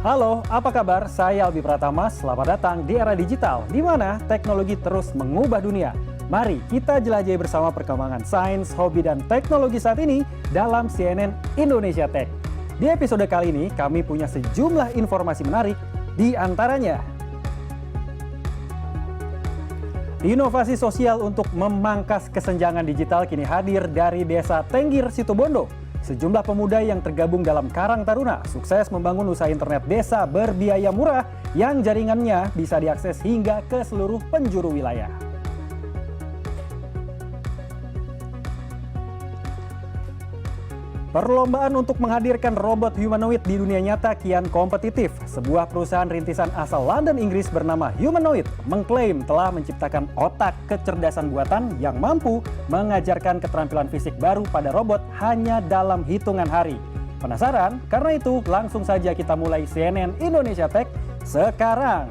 Halo, apa kabar? Saya Albi Pratama. Selamat datang di era digital, di mana teknologi terus mengubah dunia. Mari kita jelajahi bersama perkembangan sains, hobi, dan teknologi saat ini dalam CNN Indonesia Tech. Di episode kali ini, kami punya sejumlah informasi menarik, di antaranya inovasi sosial untuk memangkas kesenjangan digital kini hadir dari Desa Tenggir, Situbondo. Sejumlah pemuda yang tergabung dalam Karang Taruna sukses membangun usaha internet desa berbiaya murah yang jaringannya bisa diakses hingga ke seluruh penjuru wilayah. Perlombaan untuk menghadirkan robot humanoid di dunia nyata kian kompetitif. Sebuah perusahaan rintisan asal London, Inggris bernama Humanoid mengklaim telah menciptakan otak kecerdasan buatan yang mampu mengajarkan keterampilan fisik baru pada robot hanya dalam hitungan hari. Penasaran? Karena itu langsung saja kita mulai CNN Indonesia Tech sekarang.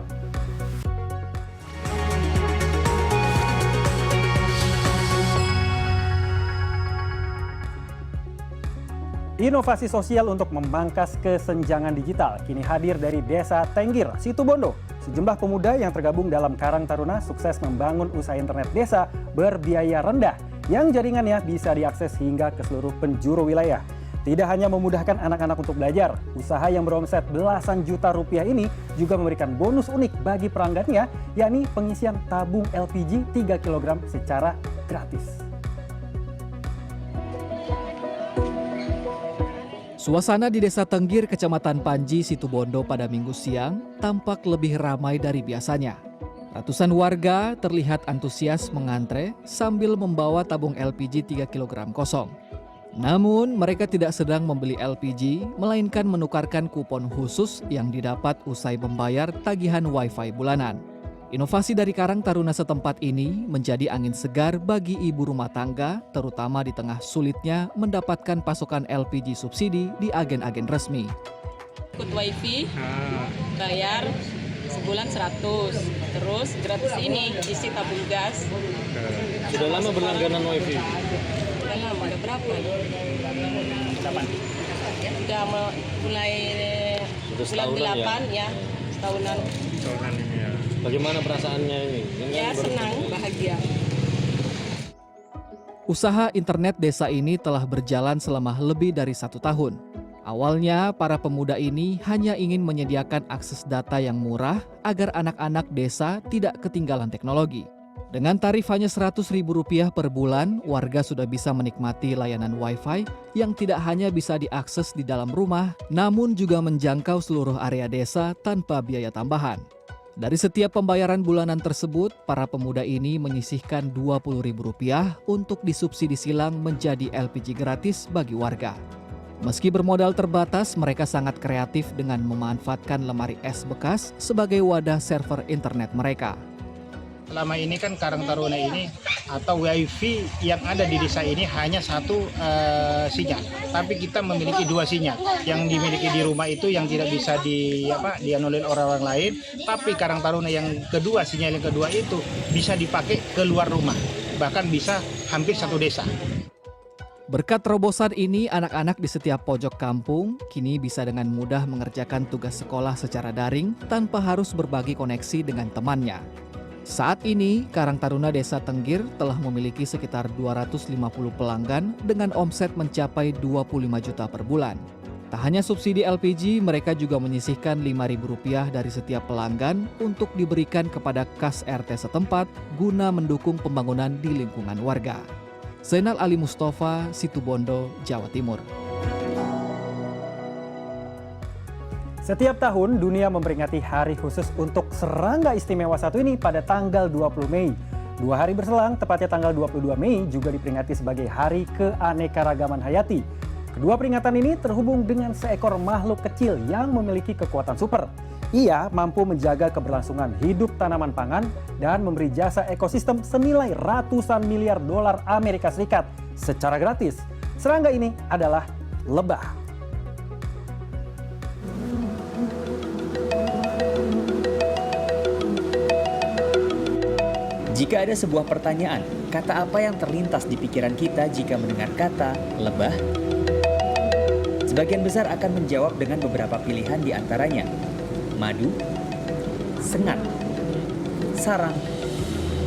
Inovasi sosial untuk memangkas kesenjangan digital kini hadir dari Desa Tenggir, Situbondo. Sejumlah pemuda yang tergabung dalam Karang Taruna sukses membangun usaha internet desa berbiaya rendah yang jaringannya bisa diakses hingga ke seluruh penjuru wilayah. Tidak hanya memudahkan anak-anak untuk belajar, usaha yang beromset belasan juta rupiah ini juga memberikan bonus unik bagi pelanggannya, yakni pengisian tabung LPG 3 kg secara gratis. Suasana di Desa Tenggir, Kecamatan Panji, Situbondo pada Minggu siang tampak lebih ramai dari biasanya. Ratusan warga terlihat antusias mengantre sambil membawa tabung LPG 3 kg kosong. Namun mereka tidak sedang membeli LPG, melainkan menukarkan kupon khusus yang didapat usai membayar tagihan Wi-Fi bulanan. Inovasi dari Karang Taruna setempat ini menjadi angin segar bagi ibu rumah tangga, terutama di tengah sulitnya mendapatkan pasokan LPG subsidi di agen-agen resmi. Ikut wifi, bayar sebulan 100, terus gratis ini isi tabung gas. Sudah lama berlangganan wifi? Udah lama, udah berapa? Kapan? Udah mulai bulan 8 ya, setahunan. Tahunan ini ya. Bagaimana perasaannya ini? Ya senang, bahagia. Usaha internet desa ini telah berjalan selama lebih dari 1 tahun. Awalnya, para pemuda ini hanya ingin menyediakan akses data yang murah agar anak-anak desa tidak ketinggalan teknologi. Dengan tarif hanya Rp100.000 per bulan, warga sudah bisa menikmati layanan Wi-Fi yang tidak hanya bisa diakses di dalam rumah, namun juga menjangkau seluruh area desa tanpa biaya tambahan. Dari setiap pembayaran bulanan tersebut, para pemuda ini menyisihkan Rp20.000 untuk disubsidi silang menjadi LPG gratis bagi warga. Meski bermodal terbatas, mereka sangat kreatif dengan memanfaatkan lemari es bekas sebagai wadah server internet mereka. Selama ini kan Karang Taruna ini atau wifi yang ada di desa ini hanya satu sinyal, tapi kita memiliki 2 sinyal. Yang dimiliki di rumah itu yang tidak bisa dianulir orang lain, tapi Karang Taruna yang kedua, sinyal yang kedua itu bisa dipakai keluar rumah, bahkan bisa hampir 1 desa. Berkat terobosan ini, anak-anak di setiap pojok kampung kini bisa dengan mudah mengerjakan tugas sekolah secara daring tanpa harus berbagi koneksi dengan temannya. Saat ini, Karang Taruna Desa Tenggir telah memiliki sekitar 250 pelanggan dengan omset mencapai 25 juta per bulan. Tak hanya subsidi LPG, mereka juga menyisihkan Rp5.000 dari setiap pelanggan untuk diberikan kepada kas RT setempat guna mendukung pembangunan di lingkungan warga. Zainal Ali Mustafa, Situbondo, Jawa Timur. Setiap tahun, dunia memperingati hari khusus untuk serangga istimewa satu ini pada tanggal 20 Mei. 2 hari berselang, tepatnya tanggal 22 Mei juga diperingati sebagai Hari Keanekaragaman Hayati. Kedua peringatan ini terhubung dengan seekor makhluk kecil yang memiliki kekuatan super. Ia mampu menjaga keberlangsungan hidup tanaman pangan dan memberi jasa ekosistem senilai ratusan miliar dolar Amerika Serikat secara gratis. Serangga ini adalah lebah. Jika ada sebuah pertanyaan, kata apa yang terlintas di pikiran kita jika mendengar kata lebah? Sebagian besar akan menjawab dengan beberapa pilihan di antaranya. Madu, sengat, sarang,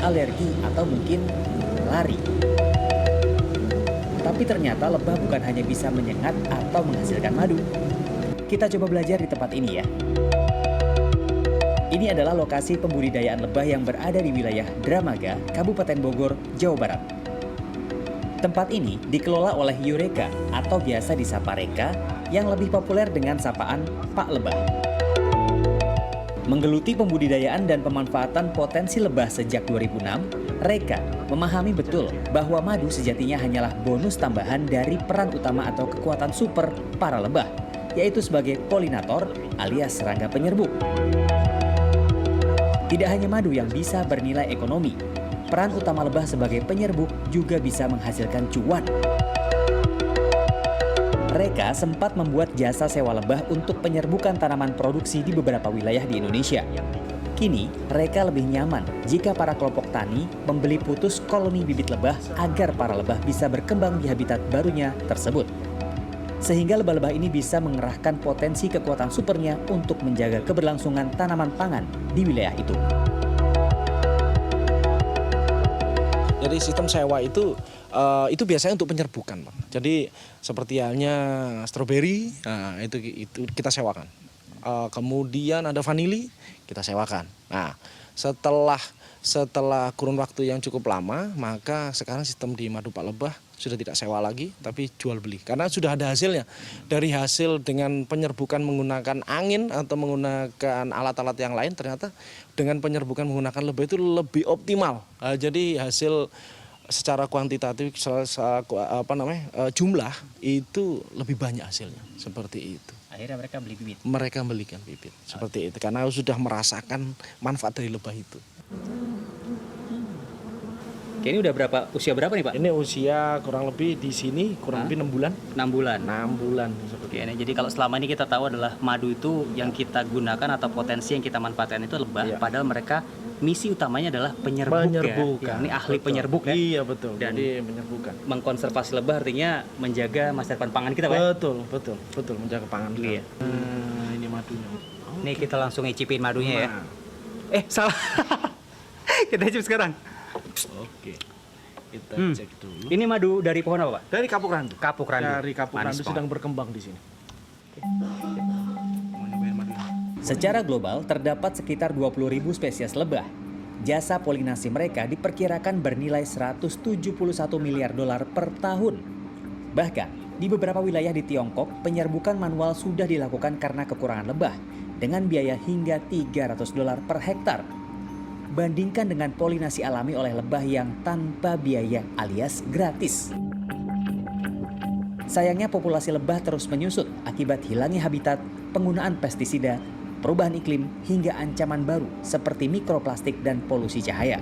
alergi, atau mungkin lari. Tapi ternyata lebah bukan hanya bisa menyengat atau menghasilkan madu. Kita coba belajar di tempat ini ya. Ini adalah lokasi pembudidayaan lebah yang berada di wilayah Dramaga, Kabupaten Bogor, Jawa Barat. Tempat ini dikelola oleh Eureka atau biasa disapa Reka yang lebih populer dengan sapaan Pak Lebah. Menggeluti pembudidayaan dan pemanfaatan potensi lebah sejak 2006, Reka memahami betul bahwa madu sejatinya hanyalah bonus tambahan dari peran utama atau kekuatan super para lebah, yaitu sebagai polinator alias serangga penyerbuk. Tidak hanya madu yang bisa bernilai ekonomi, peran utama lebah sebagai penyerbuk juga bisa menghasilkan cuan. Reka sempat membuat jasa sewa lebah untuk penyerbukan tanaman produksi di beberapa wilayah di Indonesia. Kini, Reka lebih nyaman jika para kelompok tani membeli putus koloni bibit lebah agar para lebah bisa berkembang di habitat barunya tersebut. Sehingga lebah-lebah ini bisa mengerahkan potensi kekuatan supernya untuk menjaga keberlangsungan tanaman pangan di wilayah itu. Jadi sistem sewa itu biasanya untuk penyerbukan, Pak. Jadi seperti halnya stroberi, nah, itu kita sewakan. Kemudian ada vanili, kita sewakan. Nah, setelah kurun waktu yang cukup lama, maka sekarang sistem di Madu Pak Lebah sudah tidak sewa lagi, tapi jual beli. Karena sudah ada hasilnya. Dari hasil dengan penyerbukan menggunakan angin atau menggunakan alat-alat yang lain, ternyata dengan penyerbukan menggunakan lebah itu lebih optimal. Jadi hasil secara kuantitatif, jumlah itu lebih banyak hasilnya. Seperti itu. Akhirnya mereka beli bibit. Mereka belikan bibit, seperti itu. Karena sudah merasakan manfaat dari lebah itu. Ini udah usia berapa nih Pak? Ini usia kurang lebih di sini kurang lebih 6 bulan. 6 bulan. 6 bulan seperti Oke, jadi kalau selama ini kita tahu adalah madu itu yang kita gunakan atau potensi yang kita manfaatkan itu lebah. Iya. Padahal mereka misi utamanya adalah penyerbukan. Penyerbukan. Ya, ini ahli Betul. penyerbuk ya. Iya betul. Dan Jadi menyerbukan. mengkonservasi lebah artinya menjaga masa depan pangan kita Pak. Betul menjaga pangan Iya. kita. Ini madunya. Nih kita langsung icipin madunya ya. Nah, Salah. Kita icip sekarang. Oke. Kita cek dulu. Ini madu dari pohon apa Pak? Dari kapuk randu. Kapuk randu. Dari kapuk Manis randu banget. sedang berkembang di sini. Mau nyobain madunya. Secara global, terdapat sekitar 20.000 spesies lebah. Jasa polinasi mereka diperkirakan bernilai 171 miliar dolar per tahun. Bahkan, di beberapa wilayah di Tiongkok, penyerbukan manual sudah dilakukan karena kekurangan lebah, dengan biaya hingga 300 dolar per hektar. Bandingkan dengan polinasi alami oleh lebah yang tanpa biaya alias gratis. Sayangnya populasi lebah terus menyusut akibat hilangnya habitat, penggunaan pestisida, perubahan iklim, hingga ancaman baru seperti mikroplastik dan polusi cahaya.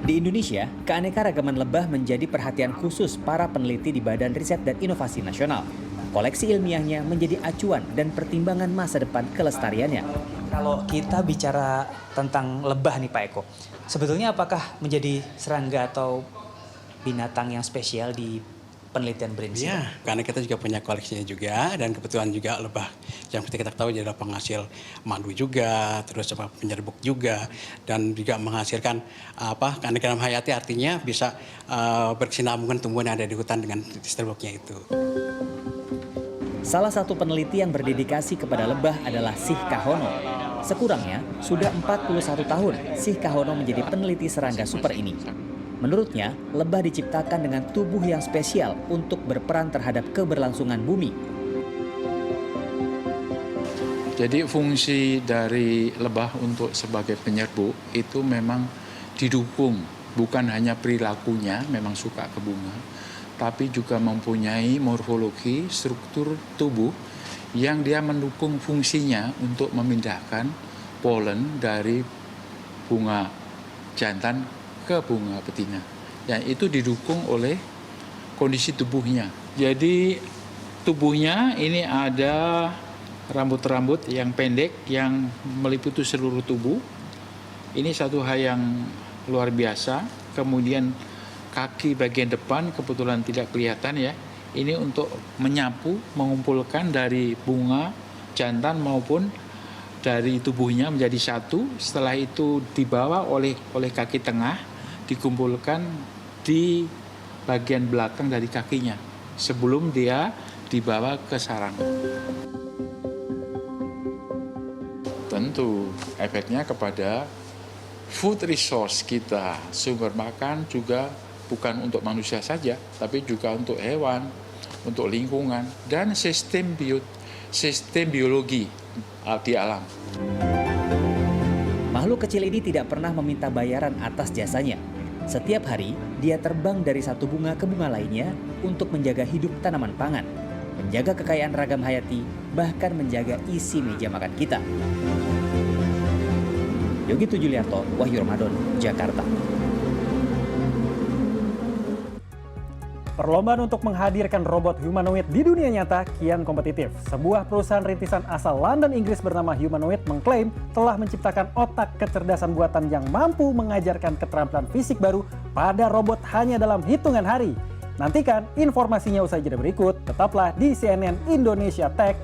Di Indonesia, keanekaragaman lebah menjadi perhatian khusus para peneliti di Badan Riset dan Inovasi Nasional. Koleksi ilmiahnya menjadi acuan dan pertimbangan masa depan kelestariannya. Kalau kita bicara tentang lebah nih Pak Eko, sebetulnya apakah menjadi serangga atau binatang yang spesial di penelitian BRINS? Iya, karena kita juga punya koleksinya juga, dan kebetulan juga lebah yang seperti kita tahu adalah penghasil madu juga, terus penyerbuk juga, dan juga menghasilkan keanekaragaman hayati, artinya bisa berkesinambungan tumbuhan yang ada di hutan dengan serbuknya itu. Salah satu peneliti yang berdedikasi kepada lebah adalah Sih Kahono. Sekurangnya, sudah 41 tahun Sih Kahono menjadi peneliti serangga super ini. Menurutnya, lebah diciptakan dengan tubuh yang spesial untuk berperan terhadap keberlangsungan bumi. Jadi fungsi dari lebah untuk sebagai penyerbuk itu memang didukung, bukan hanya perilakunya memang suka ke bunga, tapi juga mempunyai morfologi, struktur tubuh yang dia mendukung fungsinya untuk memindahkan polen dari bunga jantan ke bunga betina. Dan itu didukung oleh kondisi tubuhnya. Jadi tubuhnya ini ada rambut-rambut yang pendek yang meliputi seluruh tubuh. Ini satu hal yang luar biasa. Kemudian kaki bagian depan kebetulan tidak kelihatan ya. ini untuk menyapu, mengumpulkan dari bunga jantan maupun dari tubuhnya menjadi satu. Setelah itu dibawa oleh kaki tengah, dikumpulkan di bagian belakang dari kakinya sebelum dia dibawa ke sarang. Tentu efeknya kepada food resource kita, sumber makan juga bukan untuk manusia saja, tapi juga untuk hewan, untuk lingkungan, dan sistem biologi di alam. Makhluk kecil ini tidak pernah meminta bayaran atas jasanya. Setiap hari, dia terbang dari satu bunga ke bunga lainnya untuk menjaga hidup tanaman pangan, menjaga kekayaan ragam hayati, bahkan menjaga isi meja makan kita. Yogi Tujuliarto, Wahyu Ramadan, Jakarta. Perlombaan untuk menghadirkan robot humanoid di dunia nyata kian kompetitif. Sebuah perusahaan rintisan asal London, Inggris bernama Humanoid mengklaim telah menciptakan otak kecerdasan buatan yang mampu mengajarkan keterampilan fisik baru pada robot hanya dalam hitungan hari. Nantikan informasinya usai jeda berikut. Tetaplah di CNN Indonesia Tech.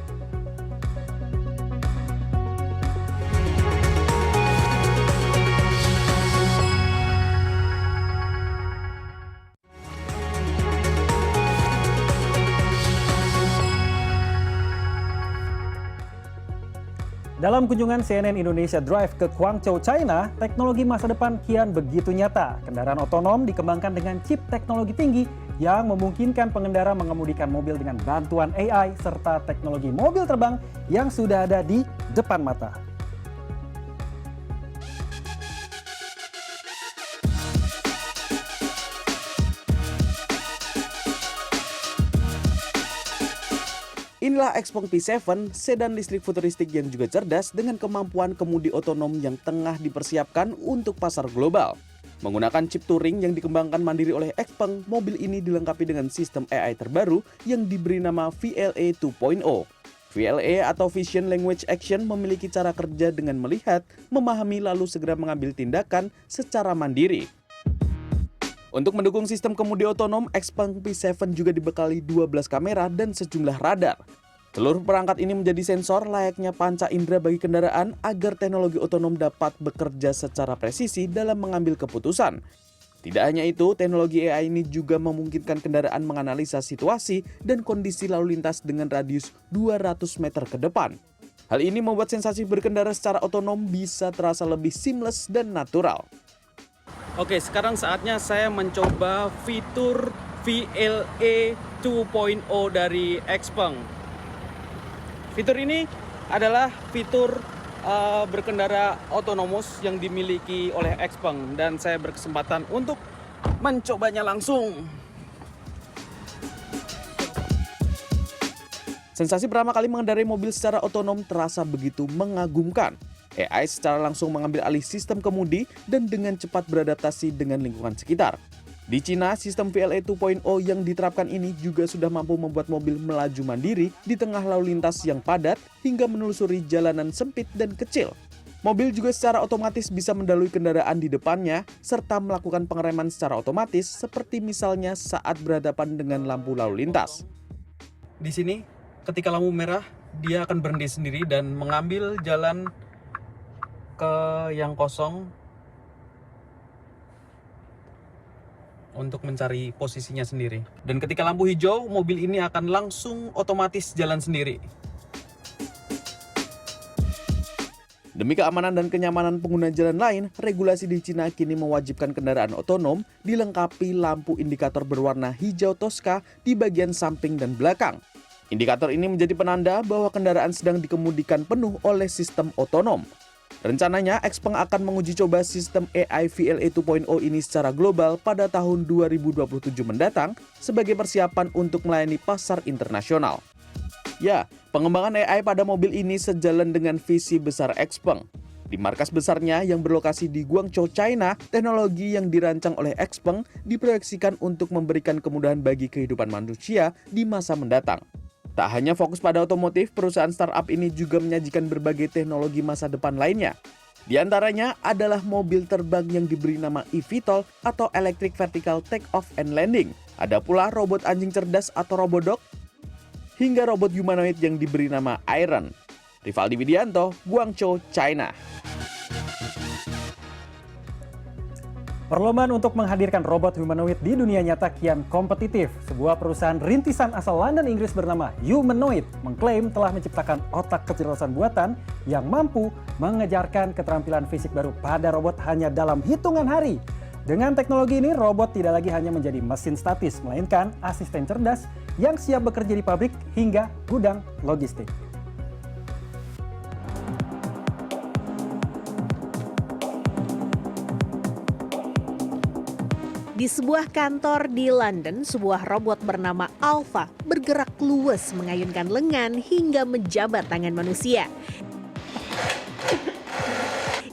Dalam kunjungan CNN Indonesia Drive ke Guangzhou, China, teknologi masa depan kian begitu nyata. Kendaraan otonom dikembangkan dengan chip teknologi tinggi yang memungkinkan pengendara mengemudikan mobil dengan bantuan AI serta teknologi mobil terbang yang sudah ada di depan mata. Inilah Xpeng P7, sedan listrik futuristik yang juga cerdas dengan kemampuan kemudi otonom yang tengah dipersiapkan untuk pasar global. Menggunakan chip Turing yang dikembangkan mandiri oleh Xpeng, mobil ini dilengkapi dengan sistem AI terbaru yang diberi nama VLA 2.0. VLA atau Vision Language Action memiliki cara kerja dengan melihat, memahami lalu segera mengambil tindakan secara mandiri. Untuk mendukung sistem kemudi otonom, Xpeng P7 juga dibekali 12 kamera dan sejumlah radar. Seluruh perangkat ini menjadi sensor layaknya panca indera bagi kendaraan agar teknologi otonom dapat bekerja secara presisi dalam mengambil keputusan. Tidak hanya itu, teknologi AI ini juga memungkinkan kendaraan menganalisa situasi dan kondisi lalu lintas dengan radius 200 meter ke depan. Hal ini membuat sensasi berkendara secara otonom bisa terasa lebih seamless dan natural. Oke, sekarang saatnya saya mencoba fitur VLA 2.0 dari Xpeng. Fitur ini adalah fitur berkendara otonomus yang dimiliki oleh Xpeng dan saya berkesempatan untuk mencobanya langsung. Sensasi pertama kali mengendarai mobil secara otonom terasa begitu mengagumkan. AI secara langsung mengambil alih sistem kemudi dan dengan cepat beradaptasi dengan lingkungan sekitar. Di Cina, sistem VLA 2.0 yang diterapkan ini juga sudah mampu membuat mobil melaju mandiri di tengah lalu lintas yang padat hingga menelusuri jalanan sempit dan kecil. Mobil juga secara otomatis bisa mendahului kendaraan di depannya serta melakukan pengereman secara otomatis seperti misalnya saat berhadapan dengan lampu lalu lintas. Di sini, ketika lampu merah, dia akan berhenti sendiri dan mengambil jalan ke yang kosong untuk mencari posisinya sendiri. Dan ketika lampu hijau, mobil ini akan langsung otomatis jalan sendiri. Demi keamanan dan kenyamanan pengguna jalan lain, regulasi di Cina kini mewajibkan kendaraan otonom dilengkapi lampu indikator berwarna hijau toska di bagian samping dan belakang. Indikator ini menjadi penanda bahwa kendaraan sedang dikemudikan penuh oleh sistem otonom. Rencananya, Xpeng akan menguji coba sistem AI VLA 2.0 ini secara global pada tahun 2027 mendatang sebagai persiapan untuk melayani pasar internasional. Ya, pengembangan AI pada mobil ini sejalan dengan visi besar Xpeng. Di markas besarnya yang berlokasi di Guangzhou, China, teknologi yang dirancang oleh Xpeng diproyeksikan untuk memberikan kemudahan bagi kehidupan manusia di masa mendatang. Tak hanya fokus pada otomotif, perusahaan startup ini juga menyajikan berbagai teknologi masa depan lainnya. Di antaranya adalah mobil terbang yang diberi nama eVTOL atau Electric Vertical Take Off and Landing Ada pula robot anjing cerdas atau Robodog, hingga robot humanoid yang diberi nama Iron. Rivaldi Widianto, Guangzhou, China. Perlombaan untuk menghadirkan robot humanoid di dunia nyata kian kompetitif. Sebuah perusahaan rintisan asal London, Inggris bernama Humanoid mengklaim telah menciptakan otak kecerdasan buatan yang mampu mengejarkan keterampilan fisik baru pada robot hanya dalam hitungan hari. Dengan teknologi ini, robot tidak lagi hanya menjadi mesin statis, melainkan asisten cerdas yang siap bekerja di pabrik hingga gudang logistik. Di sebuah kantor di London, sebuah robot bernama Alpha bergerak luwes mengayunkan lengan hingga menjabat tangan manusia.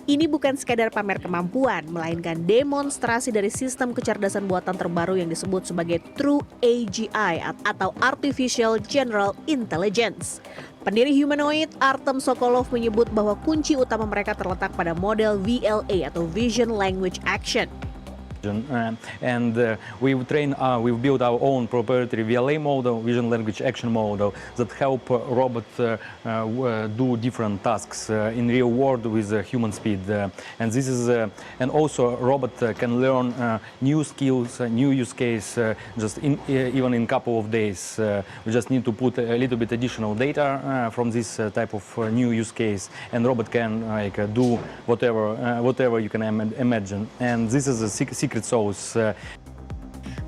Ini bukan sekadar pamer kemampuan, melainkan demonstrasi dari sistem kecerdasan buatan terbaru yang disebut sebagai True AGI atau Artificial General Intelligence. Pendiri Humanoid, Artem Sokolov, menyebut bahwa kunci utama mereka terletak pada model VLA atau Vision Language Action. We've built our own proprietary VLA model, Vision Language Action model, that help robots do different tasks in real world with human speed. And this is, and also robot can learn new skills, new use case, even in couple of days. We just need to put a little bit additional data from this type of new use case, and robot can do whatever you can imagine. And this is a secret sauce.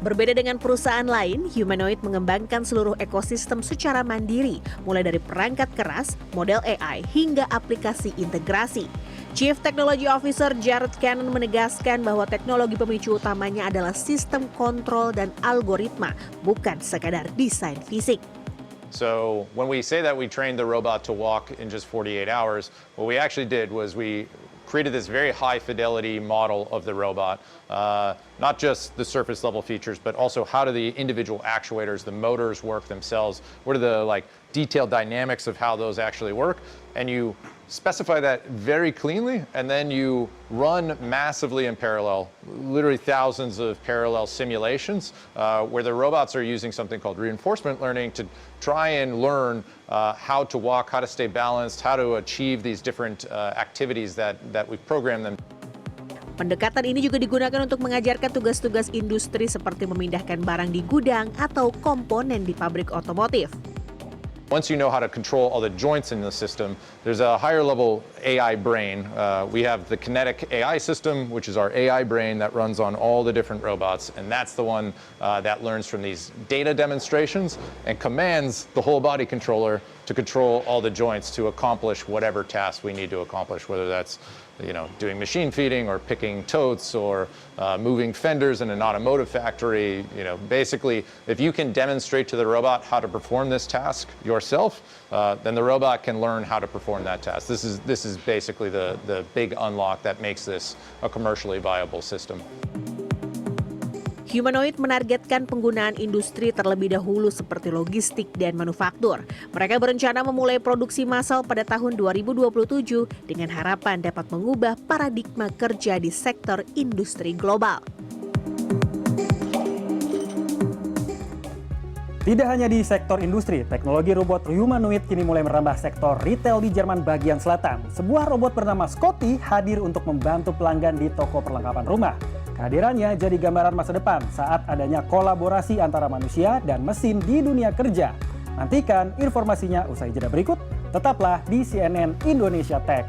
Berbeda dengan perusahaan lain, Humanoid mengembangkan seluruh ekosistem secara mandiri, mulai dari perangkat keras, model AI, hingga aplikasi integrasi. Chief Technology Officer Jared Cannon menegaskan bahwa teknologi pemicu utamanya adalah sistem kontrol dan algoritma, bukan sekadar desain fisik. So when we say that we trained the robot to walk in just 48 hours, what we actually did was we created this very high fidelity model of the robot, not just the surface level features, but also how do the individual actuators, the motors work themselves, what are the detailed dynamics of how those actually work, and you specify that very cleanly, and then you run massively in parallel, literally thousands of parallel simulations, where the robots are using something called reinforcement learning to try and learn how to walk, how to stay balanced, how to achieve these different activities that we've programmed them. Pendekatan ini juga digunakan untuk mengajarkan tugas-tugas industri seperti memindahkan barang di gudang atau komponen di pabrik otomotif. Once you know how to control all the joints in the system, there's a higher level AI brain. We have the Kinetic AI system, which is our AI brain that runs on all the different robots, and that's the one that learns from these data demonstrations and commands the whole body controller to control all the joints to accomplish whatever task we need to accomplish, whether that's doing machine feeding or picking totes or moving fenders in an automotive factory. Basically, if you can demonstrate to the robot how to perform this task yourself, then the robot can learn how to perform that task. This is basically the big unlock that makes this a commercially viable system. Humanoid menargetkan penggunaan industri terlebih dahulu seperti logistik dan manufaktur. Mereka berencana memulai produksi massal pada tahun 2027 dengan harapan dapat mengubah paradigma kerja di sektor industri global. Tidak hanya di sektor industri, teknologi robot humanoid kini mulai merambah sektor retail di Jerman bagian selatan. Sebuah robot bernama Scotty hadir untuk membantu pelanggan di toko perlengkapan rumah. Kehadirannya jadi gambaran masa depan saat adanya kolaborasi antara manusia dan mesin di dunia kerja. Nantikan informasinya usai jeda berikut, tetaplah di CNN Indonesia Tech.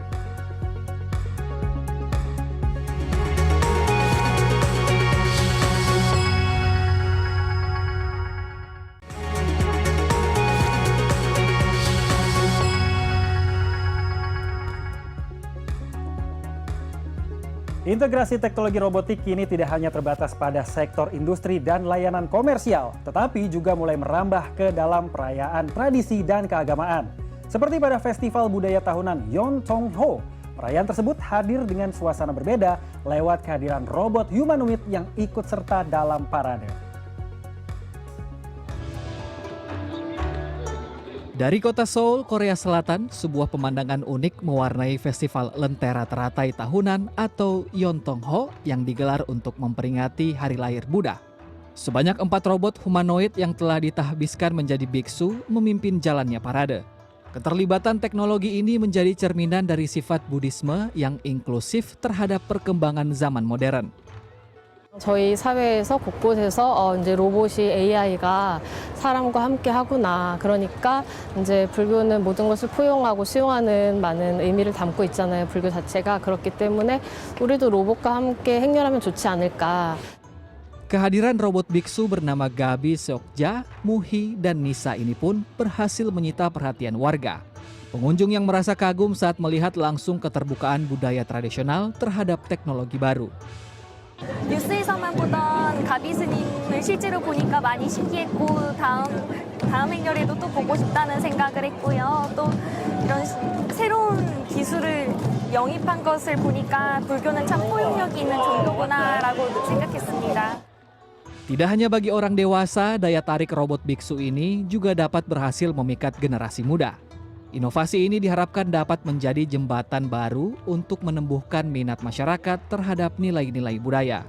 Integrasi teknologi robotik kini tidak hanya terbatas pada sektor industri dan layanan komersial, tetapi juga mulai merambah ke dalam perayaan tradisi dan keagamaan. Seperti pada Festival Budaya Tahunan Yeoncheonho, perayaan tersebut hadir dengan suasana berbeda lewat kehadiran robot humanoid yang ikut serta dalam parade. Dari kota Seoul, Korea Selatan, sebuah pemandangan unik mewarnai Festival Lentera Teratai Tahunan atau Yeoncheonho yang digelar untuk memperingati Hari Lahir Buddha. Sebanyak 4 robot humanoid yang telah ditahbiskan menjadi biksu memimpin jalannya parade. Keterlibatan teknologi ini menjadi cerminan dari sifat Buddhisme yang inklusif terhadap perkembangan zaman modern. 저희 사회에서 곳곳에서 이제 로봇이 AI가 사람과 함께 하구나. 그러니까 이제 불교는 모든 것을 포용하고 수용하는 많은 의미를 담고 있잖아요. 불교 자체가 그렇기 때문에 우리도 로봇과 함께 행렬하면 좋지 않을까. Kehadiran robot biksu bernama Gabi Seokja, Muhi, dan Nisa ini pun berhasil menyita perhatian warga. Pengunjung yang merasa kagum saat melihat langsung keterbukaan budaya tradisional terhadap teknologi baru. 뉴스에서만 보던 가비 스님을 실제로 보니까 많이 신기했고 다음 행렬에도 또 보고 싶다는 생각을 했고요. 또 이런 새로운 기술을 영입한 것을 보니까 불교는 참 포용력이 있는 종교구나라고 생각했습니다. Tidak hanya bagi orang dewasa, daya tarik robot biksu ini juga dapat berhasil memikat generasi muda. Inovasi ini diharapkan dapat menjadi jembatan baru untuk menumbuhkan minat masyarakat terhadap nilai-nilai budaya.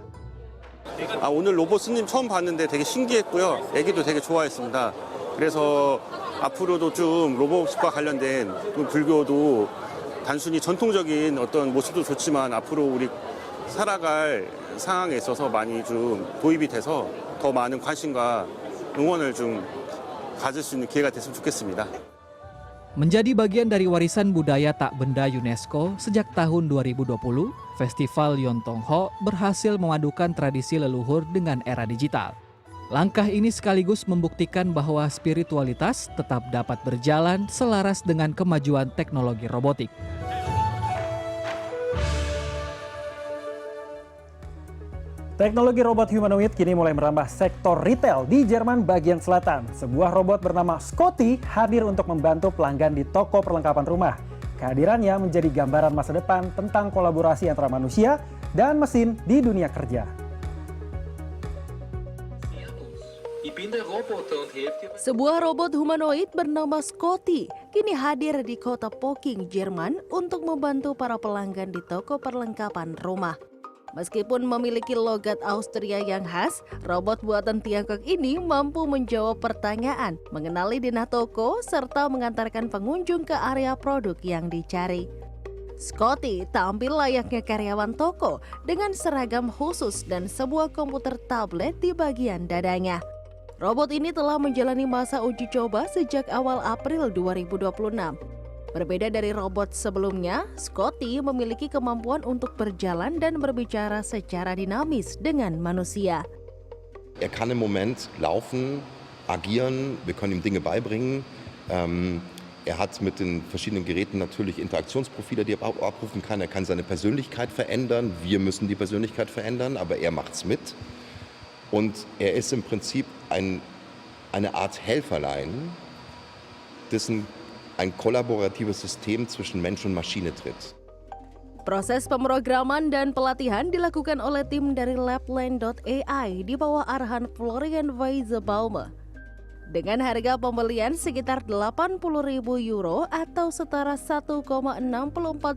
오늘 로봇 스님 처음 봤는데 되게 신기했고요. 애기도 되게 좋아했습니다. 그래서 앞으로도 좀 로봇과 관련된 불교도 단순히 전통적인 어떤 모습도 좋지만 앞으로 우리 살아갈 상황에 있어서 많이 좀 도입이 돼서 더 많은 관심과 응원을 좀 가질 수 있는 기회가 됐으면 좋겠습니다. Menjadi bagian dari warisan budaya tak benda UNESCO sejak tahun 2020, Festival Yontongho berhasil memadukan tradisi leluhur dengan era digital. Langkah ini sekaligus membuktikan bahwa spiritualitas tetap dapat berjalan selaras dengan kemajuan teknologi robotik. Teknologi robot humanoid kini mulai merambah sektor retail di Jerman bagian selatan. Sebuah robot bernama Scotty hadir untuk membantu pelanggan di toko perlengkapan rumah. Kehadirannya menjadi gambaran masa depan tentang kolaborasi antara manusia dan mesin di dunia kerja. Sebuah robot humanoid bernama Scotty kini hadir di kota Poking, Jerman untuk membantu para pelanggan di toko perlengkapan rumah. Meskipun memiliki logat Austria yang khas, robot buatan Tiongkok ini mampu menjawab pertanyaan, mengenali denah toko, serta mengantarkan pengunjung ke area produk yang dicari. Scotty tampil layaknya karyawan toko dengan seragam khusus dan sebuah komputer tablet di bagian dadanya. Robot ini telah menjalani masa uji coba sejak awal April 2026. Berbeda dari robot sebelumnya, Scotty memiliki kemampuan untuk berjalan dan berbicara secara dinamis dengan manusia. Er kann im Moment laufen, agieren, wir können ihm Dinge beibringen. Er hat mit den verschiedenen Geräten natürlich Interaktionsprofile, die er abrufen kann. Er kann seine Persönlichkeit verändern. Wir müssen die Persönlichkeit verändern, aber er macht's mit. Und er ist im Prinzip eine Art Helferlein, dessen ein kollaboratives System zwischen Mensch und Maschine tritt. Proses pemrograman dan pelatihan dilakukan oleh tim dari Labland.ai di bawah arahan Florian Weisebaume. Dengan harga pembelian sekitar 80.000 euro atau setara 1,64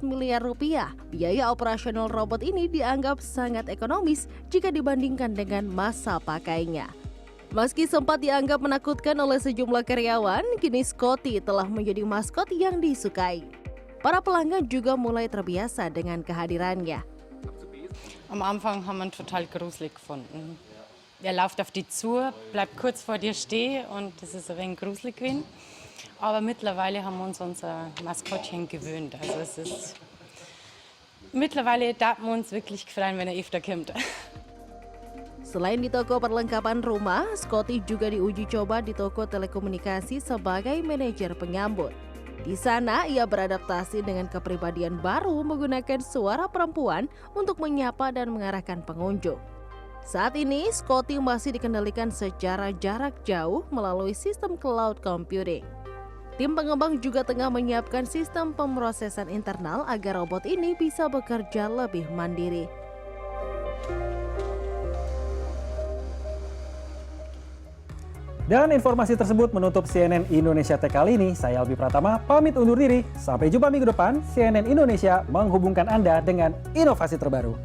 miliar rupiah, biaya operasional robot ini dianggap sangat ekonomis jika dibandingkan dengan masa pakainya. Meski sempat dianggap menakutkan oleh sejumlah karyawan, kini Scotty telah menjadi maskot yang disukai. Para pelanggan juga mulai terbiasa dengan kehadirannya. Am Anfang haben wir ihn total gruselig gefunden. Er läuft auf dich zu, bleibt kurz vor dir stehen und das ist ein wenig gruselig gewesen. Aber mittlerweile haben wir uns unser Maskottchen gewöhnt. Also es ist mittlerweile darf man uns wirklich freuen, wenn er öfter kommt. Selain di toko perlengkapan rumah, Scotty juga diuji coba di toko telekomunikasi sebagai manajer penyambut. Di sana, ia beradaptasi dengan kepribadian baru menggunakan suara perempuan untuk menyapa dan mengarahkan pengunjung. Saat ini, Scotty masih dikendalikan secara jarak jauh melalui sistem cloud computing. Tim pengembang juga tengah menyiapkan sistem pemrosesan internal agar robot ini bisa bekerja lebih mandiri. Dan informasi tersebut menutup CNN Indonesia Tech kali ini. Saya Albi Pratama, pamit undur diri. Sampai jumpa minggu depan, CNN Indonesia menghubungkan Anda dengan inovasi terbaru.